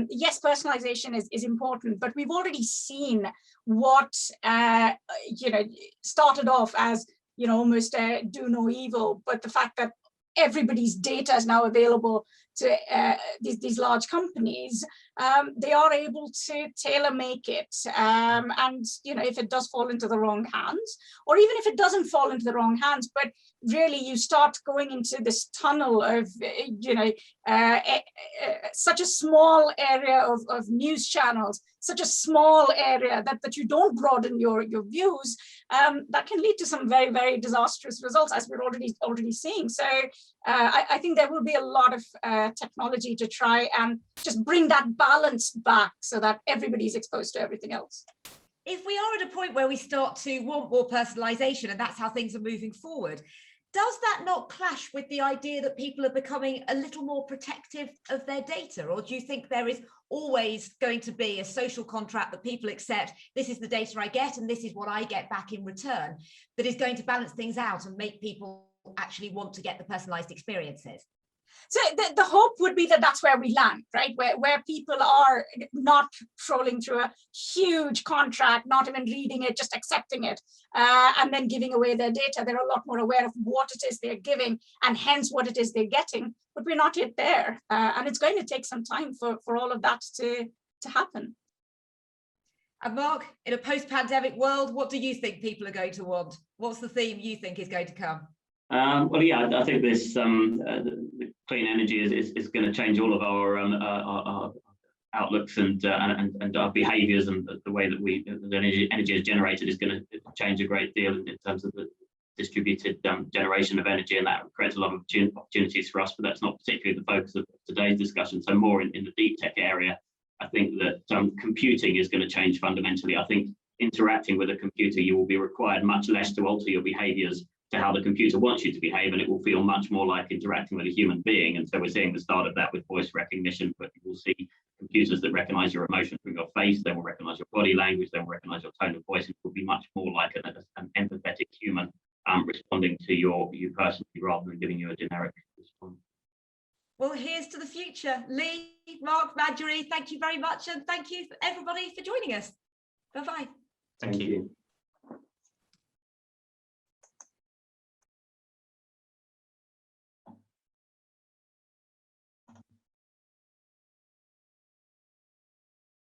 Speaker 3: yes, personalization is important, but we've already seen what started off as almost do no evil, but the fact that everybody's data is now available to these large companies, they are able to tailor make it. And if it does fall into the wrong hands, or even if it doesn't fall into the wrong hands, but really you start going into this tunnel of such a small area of news channels, such a small area that you don't broaden your views, that can lead to some very, very disastrous results, as we're already seeing. So I think there will be a lot of technology to try and just bring that balance back so that everybody's exposed to everything else.
Speaker 1: If we are at a point where we start to want more personalization and that's how things are moving forward, does that not clash with the idea that people are becoming a little more protective of their data? Or do you think there is always going to be a social contract that people accept, this is the data I get and this is what I get back in return, that is going to balance things out and make people actually want to get the personalized experiences?
Speaker 3: So the hope would be that that's where we land, right? Where people are not trolling through a huge contract, not even reading it, just accepting it, and then giving away their data. They're a lot more aware of what it is they're giving and hence what it is they're getting, but we're not yet there. And it's going to take some time for all of that to happen.
Speaker 1: And Mark, in a post-pandemic world, what do you think people are going to want? What's the theme you think is going to come?
Speaker 2: Well, yeah, I think this the clean energy is going to change all of our outlooks and our behaviours, and the way that energy is generated is going to change a great deal in terms of the distributed generation of energy, and that creates a lot of opportunities for us, but that's not particularly the focus of today's discussion. So more in the deep tech area, I think that computing is going to change fundamentally. I think interacting with a computer, you will be required much less to alter your behaviours to how the computer wants you to behave, and it will feel much more like interacting with a human being. And so we're seeing the start of that with voice recognition, but you will see computers that recognise your emotion from your face, they will recognise your body language, they will recognise your tone of voice. It will be much more like an empathetic human responding to you personally, rather than giving you a generic response.
Speaker 1: Well, here's to the future. Lee, Mark, Manjari, thank you very much, and thank you everybody for joining us. Bye-bye.
Speaker 2: Thank you.